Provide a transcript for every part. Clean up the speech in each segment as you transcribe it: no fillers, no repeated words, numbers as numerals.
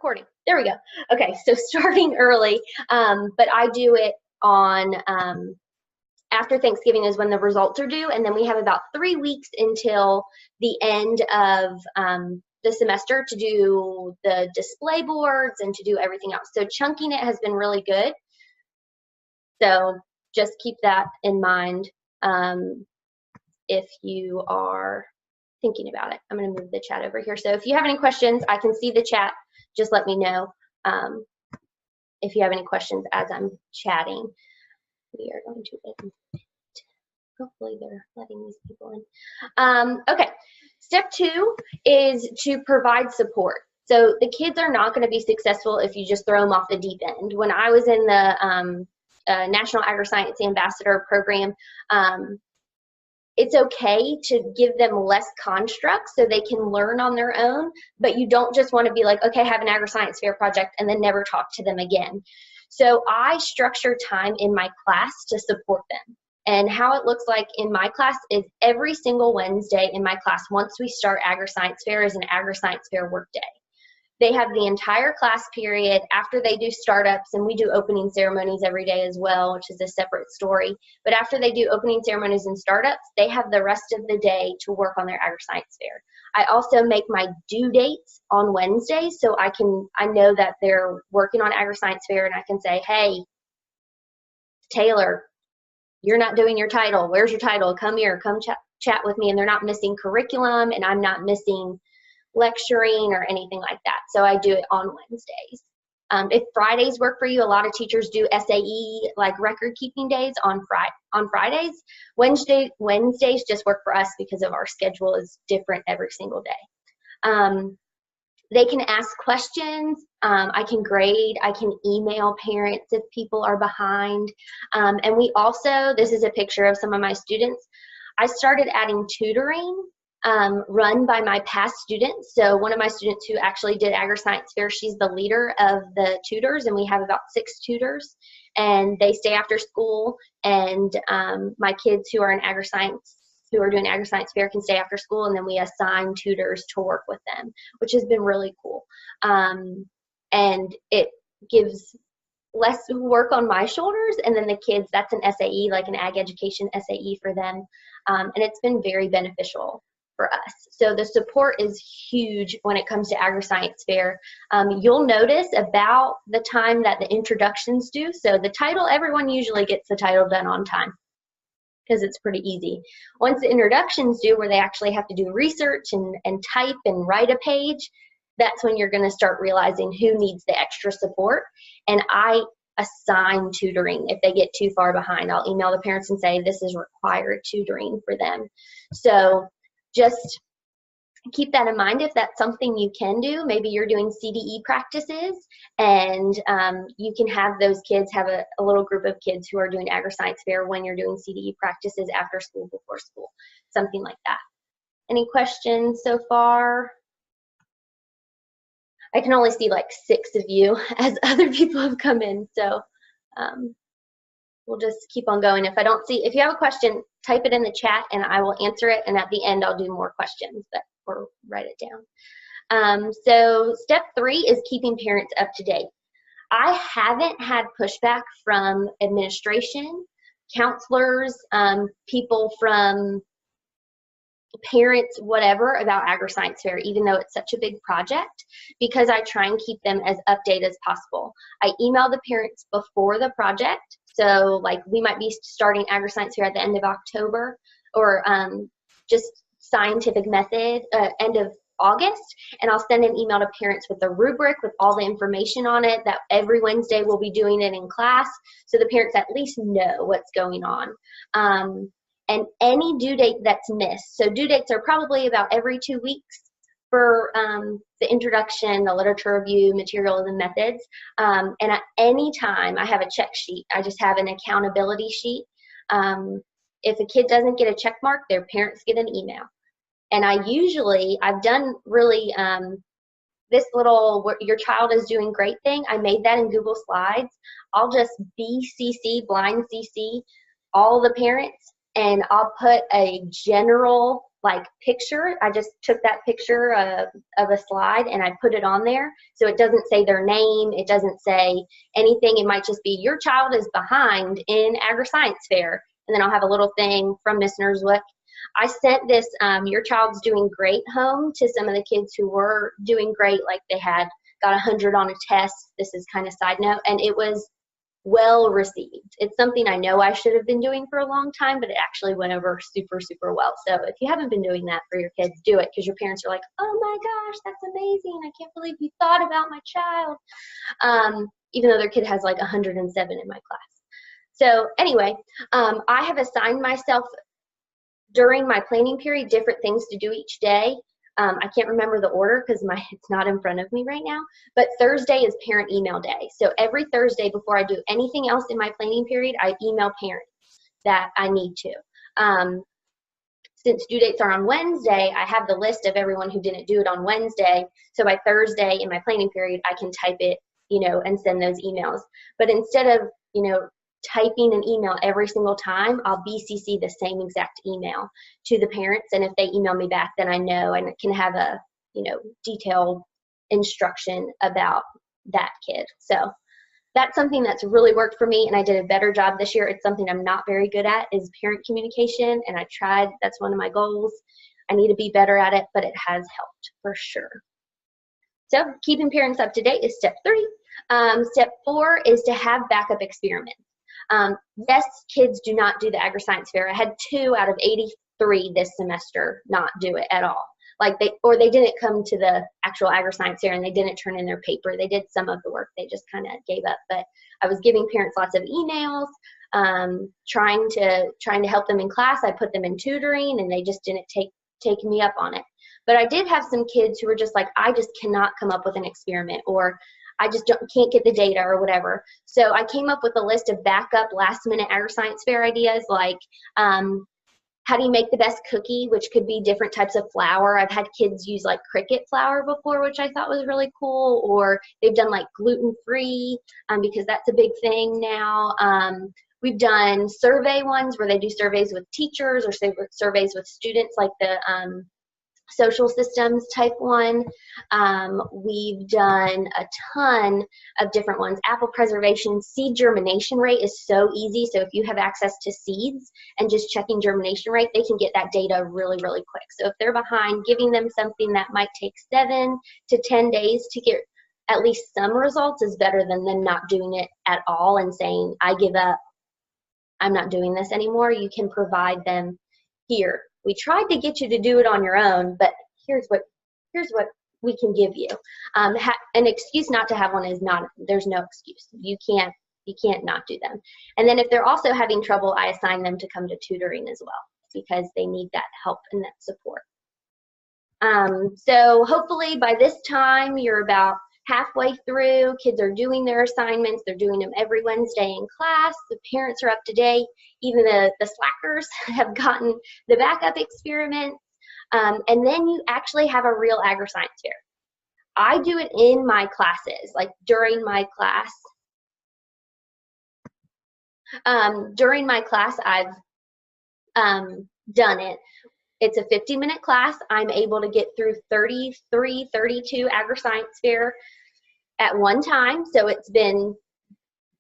recording. There we go. Okay, so starting early, but I do it on after Thanksgiving is when the results are due, and then we have about 3 weeks until the end of the semester to do the display boards and to do everything else. So chunking it has been really good. So just keep that in mind if you are thinking about it. I'm going to move the chat over here. So if you have any questions, I can see the chat. Just let me know if you have any questions as I'm chatting. We are going to admit. Hopefully they're letting these people in. Okay, step 2 is to provide support. So the kids are not going to be successful if you just throw them off the deep end. When I was in the National Agriscience Ambassador Program, it's okay to give them less constructs so they can learn on their own, but you don't just want to be like, okay, have an agri-science fair project and then never talk to them again. So I structure time in my class to support them. And how it looks like in my class is every single Wednesday in my class, once we start Agri-Science Fair, is an Agri-Science Fair work day. They have the entire class period after they do startups, and we do opening ceremonies every day as well, which is a separate story. But after they do opening ceremonies and startups, they have the rest of the day to work on their Agri-Science Fair. I also make my due dates on Wednesdays, so I know that they're working on Agri-Science Fair, and I can say, hey, Taylor, you're not doing your title. Where's your title? Come here, come chat with me. And they're not missing curriculum, and I'm not missing lecturing or anything like that. So I do it on Wednesdays. If Fridays work for you, a lot of teachers do SAE, like record keeping days on Fridays. Wednesdays just work for us because of our schedule is different every single day. They can ask questions. I can grade. I can email parents if people are behind. And we also, this is a picture of some of my students. I started adding tutoring run by my past students. So one of my students who actually did Agri-Science Fair, she's the leader of the tutors, and we have about 6 tutors, and they stay after school, and my kids who are in Agri-Science, who are doing Agri-Science Fair, can stay after school, and then we assign tutors to work with them, which has been really cool. And it gives less work on my shoulders, and then the kids, that's an SAE, like an ag education SAE for them, and it's been very beneficial for us. So the support is huge when it comes to Agri-Science Fair. You'll notice about the time that the introductions do, so the title, everyone usually gets the title done on time because it's pretty easy. Once the introductions do, where they actually have to do research and type and write a page, that's when you're going to start realizing who needs the extra support. And I assign tutoring. If they get too far behind, I'll email the parents and say this is required tutoring for them. So just keep that in mind if that's something you can do. Maybe you're doing CDE practices, and you can have those kids have a little group of kids who are doing Agri-Science Fair when you're doing CDE practices after school, before school, something like that. Any questions so far? I can only see like 6 of you as other people have come in, so we'll just keep on going. If I don't see, if you have a question, type it in the chat and I will answer it, and at the end I'll do more questions, or write it down. So step 3 is keeping parents up to date. I haven't had pushback from administration, counselors, people from parents, whatever, about Agri-Science Fair, even though it's such a big project, because I try and keep them as updated as possible. I email the parents before the project. So like we might be starting Agri-Science Fair at the end of October, or just scientific method end of August, and I'll send an email to parents with the rubric with all the information on it, that every Wednesday we'll be doing it in class, so the parents at least know what's going on. And any due date that's missed, so due dates are probably about every 2 weeks for the introduction, the literature review, materials and methods. And at any time, I have a check sheet. I just have an accountability sheet. If a kid doesn't get a check mark, their parents get an email. And I've done really this little, your child is doing great thing. I made that in Google Slides. I'll just blind CC all the parents, and I'll put a general like picture. I just took that picture of a slide and I put it on there. So it doesn't say their name. It doesn't say anything. It might just be your child is behind in Agri-Science Fair. And then I'll have a little thing from Miss Nerswick. I sent this your child's doing great home to some of the kids who were doing great, like they had got 100 on a test. This is kind of side note, and it was well received. It's something I know I should have been doing for a long time, but it actually went over super, super well. So if you haven't been doing that for your kids, do it, because your parents are like, oh my gosh, that's amazing. I can't believe you thought about my child. Even though their kid has like 107 in my class. So anyway, I have assigned myself during my planning period different things to do each day. I can't remember the order because it's not in front of me right now, but Thursday is parent email day. So every Thursday before I do anything else in my planning period, I email parents that I need to. Since due dates are on Wednesday, I have the list of everyone who didn't do it on Wednesday. So by Thursday in my planning period, I can type it, and send those emails. But instead of, typing an email every single time, I'll BCC the same exact email to the parents, and if they email me back, then I know and can have a detailed instruction about that kid. So that's something that's really worked for me, and I did a better job this year. It's something I'm not very good at, is parent communication, and I tried. That's one of my goals. I need to be better at it, but it has helped for sure. So keeping parents up to date is step 3. Step 4 is to have backup experiments. Yes, kids do not do the Agri-Science Fair. I had 2 out of 83 this semester not do it at all. They didn't come to the actual Agri-Science Fair, and they didn't turn in their paper. They did some of the work. They just kind of gave up. But I was giving parents lots of emails, trying to help them in class. I put them in tutoring, and they just didn't take me up on it. But I did have some kids who were just like, I just cannot come up with an experiment, or I just can't get the data or whatever. So I came up with a list of backup last-minute Agri-Science Fair ideas, like how do you make the best cookie, which could be different types of flour. I've had kids use like cricket flour before, which I thought was really cool, or they've done like gluten-free because that's a big thing now. We've done survey ones where they do surveys with teachers or surveys with students, like the social systems type one. We've done a ton of different ones. Apple preservation, seed germination rate is so easy. So if you have access to seeds and just checking germination rate, they can get that data really, really quick. So if they're behind, giving them something that might take 7 to 10 days to get at least some results is better than them not doing it at all and saying, I give up, I'm not doing this anymore. You can provide them here. We tried to get you to do it on your own, but here's what we can give you. An excuse not to have one is not, there's no excuse. You can't not do them. And then if they're also having trouble, I assign them to come to tutoring as well, because they need that help and that support. So hopefully by this time you're about halfway through. Kids are doing their assignments. They're doing them every Wednesday in class. The parents are up to date. Even the slackers have gotten the backup experiments. And then you actually have a real Agri-Science Fair. I do it in my classes, like during my class. During my class, I've done it. It's a 50-minute class. I'm able to get through 33, 32 Agri-Science Fair at one time. So it's been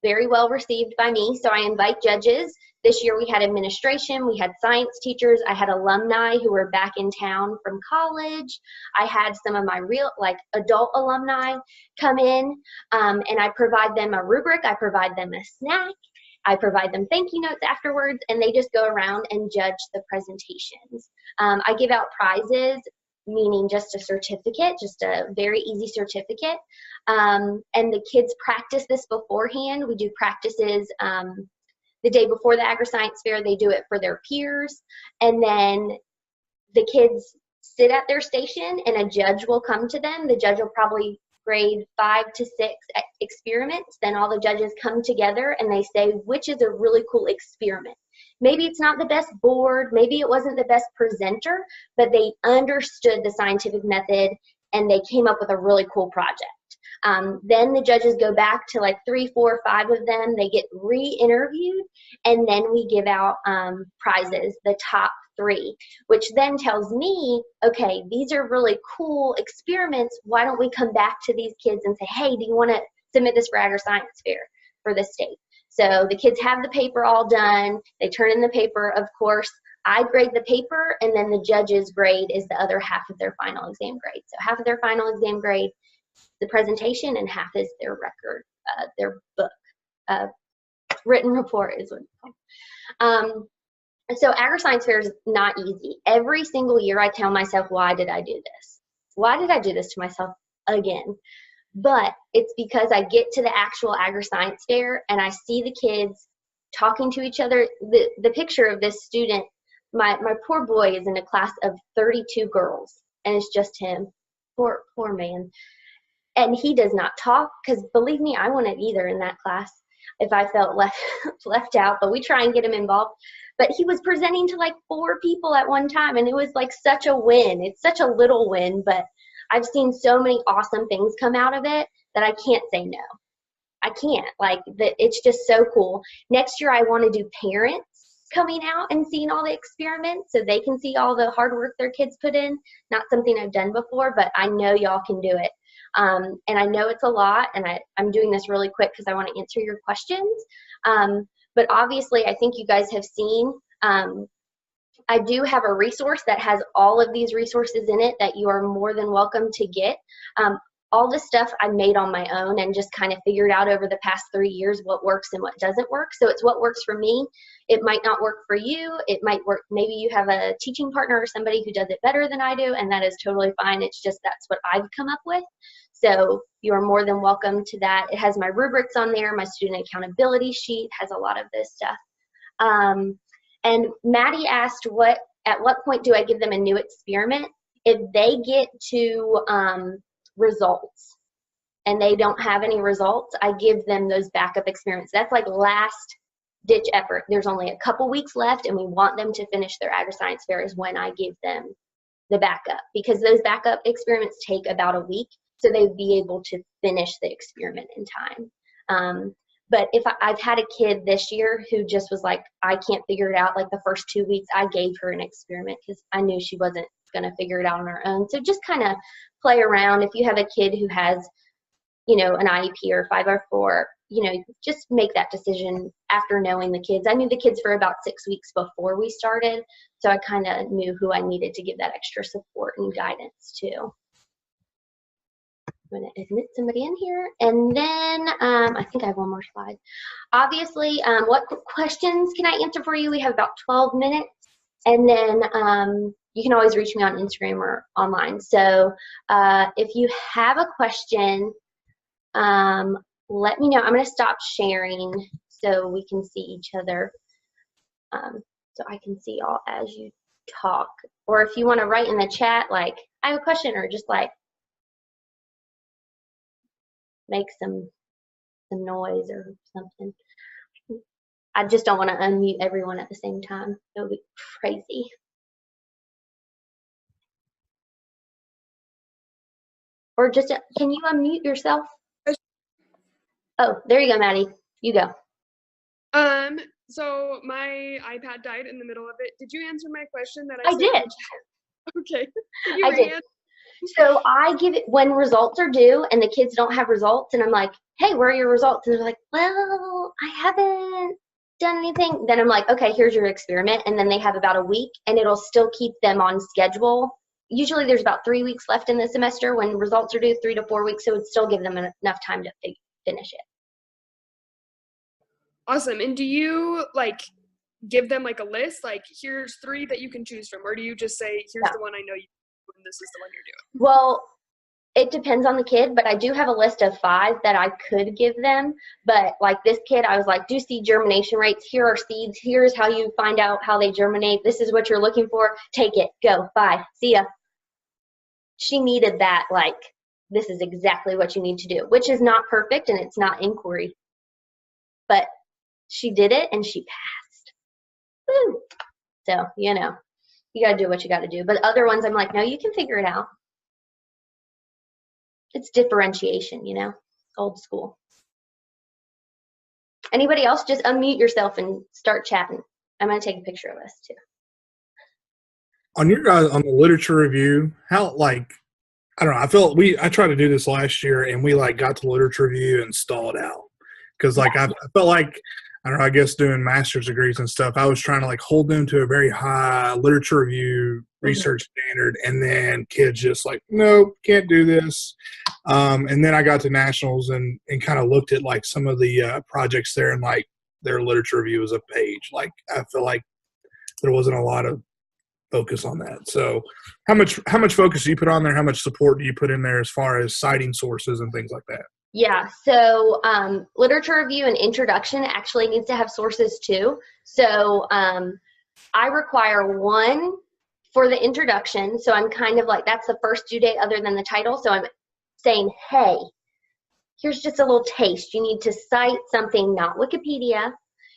very well received by me. So I invite judges. This year we had administration, we had science teachers, I had alumni who were back in town from college. I had some of my real, adult alumni come in, and I provide them a rubric, I provide them a snack, I provide them thank you notes afterwards, and they just go around and judge the presentations. I give out prizes, meaning just a certificate, just a very easy certificate. And the kids practice this beforehand. We do practices the day before the Agri-Science Fair. They do it for their peers. And then the kids sit at their station and a judge will come to them. The judge will probably grade 5 to 6 experiments. Then all the judges come together and they say, which is a really cool experiment? Maybe it's not the best board, maybe it wasn't the best presenter, but they understood the scientific method and they came up with a really cool project. Then the judges go back to 3, 4, 5 of them. They get re-interviewed, and then we give out prizes, the top 3, which then tells me, okay, these are really cool experiments. Why don't we come back to these kids and say, hey, do you want to submit this for Agri-Science Fair for the state? So the kids have the paper all done. They turn in the paper, of course. I grade the paper, and then the judges grade is the other half of their final exam grade. So half of their final exam grade, the presentation, and half is their record, their book. Written report is what it's called. So Agri-Science Fair is not easy. Every single year I tell myself, why did I do this? Why did I do this to myself again? But it's because I get to the actual Agri-Science Fair and I see the kids talking to each other. The picture of this student, my poor boy is in a class of 32 girls, and it's just him. Poor man. And he does not talk, because believe me, I wouldn't either in that class if I felt left out, but we try and get him involved. But he was presenting to like 4 people at one time, and it was like such a win. It's such a little win, but I've seen so many awesome things come out of it that I can't say no. I can't. Like, it's just so cool. Next year I want to do parents coming out and seeing all the experiments so they can see all the hard work their kids put in. Not something I've done before, but I know y'all can do it. And I know it's a lot, and I'm doing this really quick because I want to answer your questions. But obviously, I think you guys have seen, I do have a resource that has all of these resources in it that you are more than welcome to get. All this stuff I made on my own and just kind of figured out over the past 3 years what works and what doesn't work. So it's what works for me. It might not work for you. It might work. Maybe you have a teaching partner or somebody who does it better than I do, and that is totally fine. It's just that's what I've come up with. So you are more than welcome to that. It has my rubrics on there. My student accountability sheet has a lot of this stuff. And Maddie asked, at what point do I give them a new experiment? If they get to results and they don't have any results, I give them those backup experiments. That's like last ditch effort. There's only a couple weeks left and we want them to finish their Agri-Science Fair is when I give them the backup, because those backup experiments take about a week, so they'd be able to finish the experiment in time. But if I've had a kid this year who just was like, I can't figure it out, like the first 2 weeks, I gave her an experiment because I knew she wasn't going to figure it out on her own. So just kind of play around. If you have a kid who has, you know, an IEP or 504, you know, just make that decision after knowing the kids. I knew the kids for about 6 weeks before we started, so I kind of knew who I needed to give that extra support and guidance to. I'm going to admit somebody in here. And then I think I have one more slide. Obviously, what questions can I answer for you? We have about 12 minutes. And then you can always reach me on Instagram or online. So if you have a question, let me know. I'm going to stop sharing so we can see each other. So I can see y'all as you talk. Or if you want to write in the chat, like, I have a question, or just like, make some noise or something. I just don't want to unmute everyone at the same time. It would be crazy. Or just, can you unmute yourself? Oh, there you go, Maddie. You go. So my iPad died in the middle of it. Did you answer my question that I did. Okay. I did. So I give it when results are due and the kids don't have results, and I'm like, hey, where are your results? And they're like, well, I haven't done anything. Then I'm like, okay, here's your experiment. And then they have about a week, and it'll still keep them on schedule. Usually there's about 3 weeks left in the semester when results are due, 3 to 4 weeks. So it'd still give them enough time to finish it. Awesome. And do you like give them like a list, like here's 3 that you can choose from, or do you just say, here's the one I know you do, and this is the one you're doing? Well, it depends on the kid, but I do have a list of 5 that I could give them. But like this kid, I was like, do seed germination rates. Here are seeds. Here's how you find out how they germinate. This is what you're looking for. Take it. Go. Bye. See ya. She needed that, like, this is exactly what you need to do, which is not perfect and it's not inquiry. But she did it and she passed. Woo. So, you know, you got to do what you got to do. But other ones, I'm like, no, you can figure it out. It's differentiation, you know, old school. Anybody else? Just unmute yourself and start chatting. I'm going to take a picture of us too. On your guys on the literature review, how like I don't know. I tried to do this last year, and we like got to literature review and stalled out because like I felt like I don't know. I guess doing master's degrees and stuff, I was trying to like hold them to a very high literature review research standard, and then kids just like, nope, can't do this. And then I got to nationals and kind of looked at like some of the projects there, and like their literature review was a page. Like I feel like there wasn't a lot of focus on that. So how much focus do you put on there? How much support do you put in there as far as citing sources and things like that? Yeah, so literature review and introduction actually needs to have sources too. So I require one for the introduction. So I'm kind of like, that's the first due date other than the title. So I'm saying, hey, here's just a little taste. You need to cite something, not Wikipedia.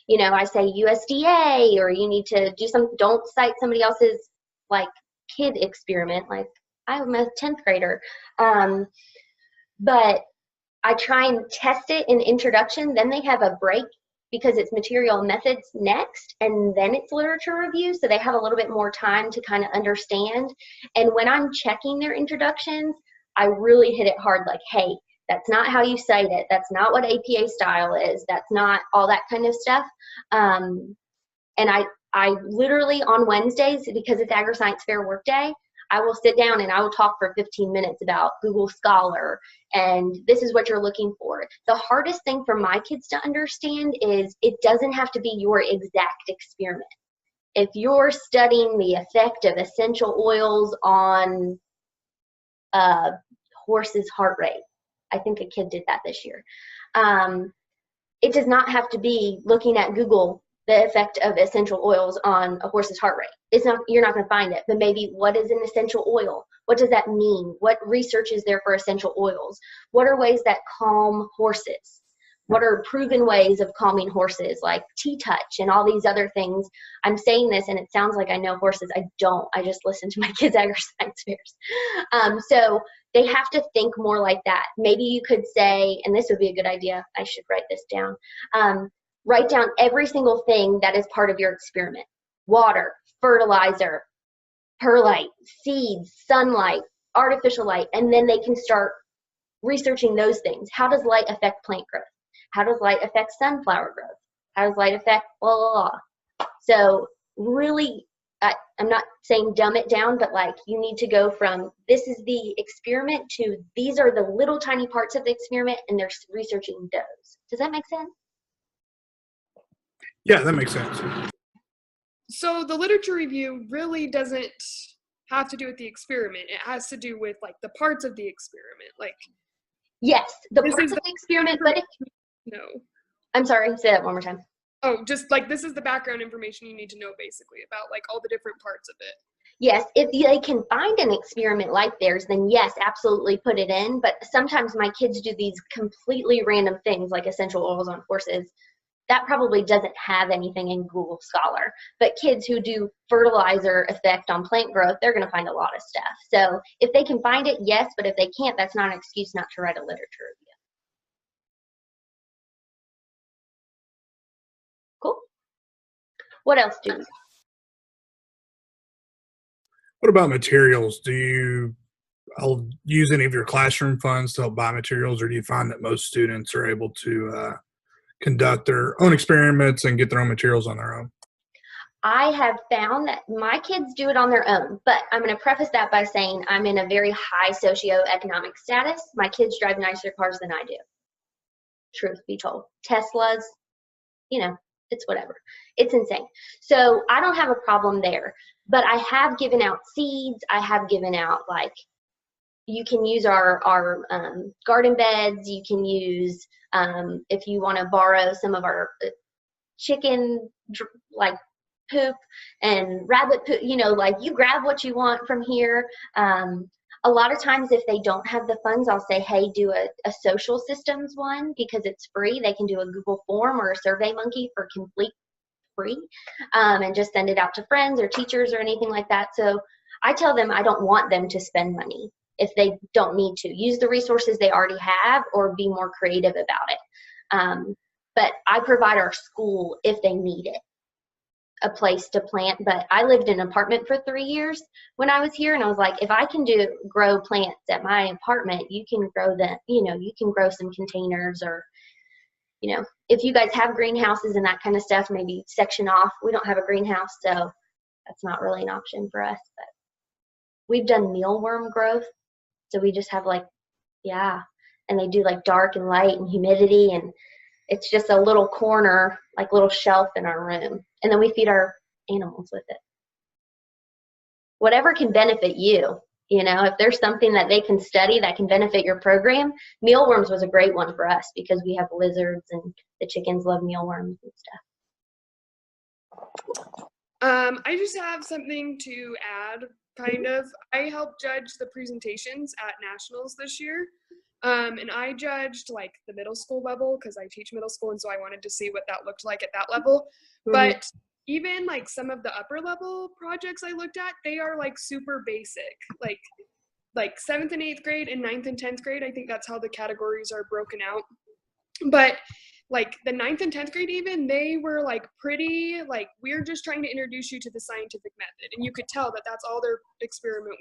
You know, I say USDA, or you need to do something. Don't cite somebody else's like kid experiment. Like I'm a 10th grader. But I try and test it in introduction. Then they have a break because it's material and methods next, and then it's literature review. So they have a little bit more time to kind of understand. And when I'm checking their introductions, I really hit it hard like, hey, that's not how you cite it. That's not what APA style is. That's not all that kind of stuff. And I literally on Wednesdays, because it's Agri-Science Fair work day, I will sit down and I will talk for 15 minutes about Google Scholar, and this is what you're looking for. The hardest thing for my kids to understand is it doesn't have to be your exact experiment. If you're studying the effect of essential oils on a horse's heart rate, I think a kid did that this year. It does not have to be looking at Google the effect of essential oils on a horse's heart rate. It's not, you're not going to find it, but maybe what is an essential oil? What does that mean? What research is there for essential oils? What are ways that calm horses? What are proven ways of calming horses, like T-touch and all these other things? I'm saying this and it sounds like I know horses. I don't. I just listen to my kids' Agri-Science fairs. So they have to think more like that. Maybe you could say, and this would be a good idea, I should write this down. Write down every single thing that is part of your experiment. Water, fertilizer, perlite, seeds, sunlight, artificial light, and then they can start researching those things. How does light affect plant growth? How does light affect sunflower growth? How does light affect blah, blah, blah? So really, I'm not saying dumb it down, but like you need to go from this is the experiment to these are the little tiny parts of the experiment, and they're researching those. Does that make sense? Yeah, that makes sense. So the literature review really doesn't have to do with the experiment. It has to do with like the parts of the experiment. Like, yes, the parts of the experiment, but no. I'm sorry, say that one more time. Oh, just like this is the background information you need to know basically about like all the different parts of it. Yes, if they can find an experiment like theirs, then yes, absolutely put it in. But sometimes my kids do these completely random things like essential oils on horses. That probably doesn't have anything in Google Scholar. But kids who do fertilizer effect on plant growth, they're going to find a lot of stuff. So if they can find it, yes, but if they can't, that's not an excuse not to write a literature review. Cool. What else do we? What about materials? Do you use any of your classroom funds to help buy materials, or do you find that most students are able to conduct their own experiments and get their own materials on their own? I have found that my kids do it on their own, but I'm going to preface that by saying I'm in a very high socioeconomic status. My kids drive nicer cars than I do. Truth be told. Teslas, you know, it's whatever. It's insane. So I don't have a problem there, but I have given out seeds. I have given out, like, you can use our garden beds. You can use, if you want to borrow some of our chicken, like, poop and rabbit poop, you know, like you grab what you want from here. A lot of times if they don't have the funds, I'll say, hey, do a social systems one because it's free. They can do a Google form or a Survey Monkey for complete free, and just send it out to friends or teachers or anything like that. So I tell them I don't want them to spend money if they don't need to. Use the resources they already have or be more creative about it. But I provide our school if they need it. a place to plant. But I lived in an apartment for 3 years when I was here, and I was like, if I can grow plants at my apartment, you can grow them, you can grow some containers, or if you guys have greenhouses and that kind of stuff, maybe section off. We don't have a greenhouse, so that's not really an option for us. But we've done mealworm growth, so we just have and they do like dark and light and humidity, and it's just a little corner, like little shelf in our room, and then we feed our animals with it. Whatever can benefit you. If there's something that they can study that can benefit your program, mealworms was a great one for us because we have lizards and the chickens love mealworms and stuff. I just have something to add, kind of. I helped judge the presentations at nationals this year, and I judged like the middle school level because I teach middle school, and so I wanted to see what that looked like at that level. But even like some of the upper level projects I looked at, they are like super basic, like 7th and 8th grade and 9th and 10th grade. I think that's how the categories are broken out. But like the 9th and 10th grade, even, they were like pretty, like, we're just trying to introduce you to the scientific method. And you could tell that that's all their experiment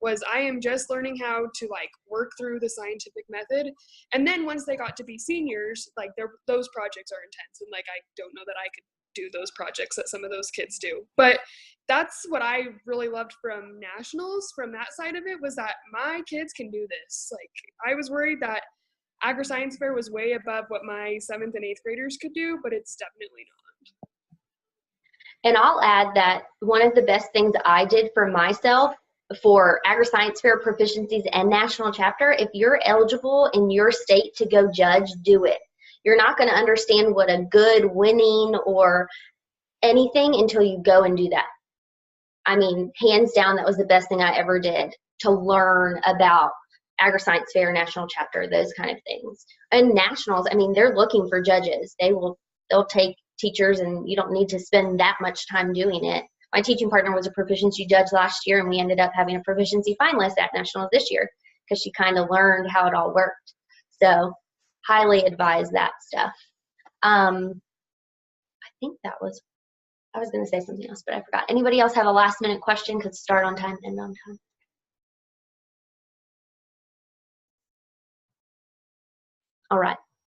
was I am just learning how to like work through the scientific method. And then once they got to be seniors, like those projects are intense. And like, I don't know that I could do those projects that some of those kids do. But that's what I really loved from nationals, from that side of it, was that my kids can do this. Like, I was worried that Agri-Science Fair was way above what my 7th and 8th graders could do, but it's definitely not. And I'll add that one of the best things I did for myself for Agri-Science Fair proficiencies and national chapter, if you're eligible in your state to go judge, do it. You're not going to understand what a good, winning, or anything until you go and do that. I mean, hands down, that was the best thing I ever did, to learn about Agri-Science Fair, national chapter, those kind of things. And nationals, I mean, they're looking for judges. They'll take teachers, and you don't need to spend that much time doing it. My teaching partner was a proficiency judge last year, and we ended up having a proficiency finalist at nationals this year because she kind of learned how it all worked. So highly advise that stuff. I think that was, I was going to say something else, but I forgot. Anybody else have a last minute question? Could start on time, end on time. All right.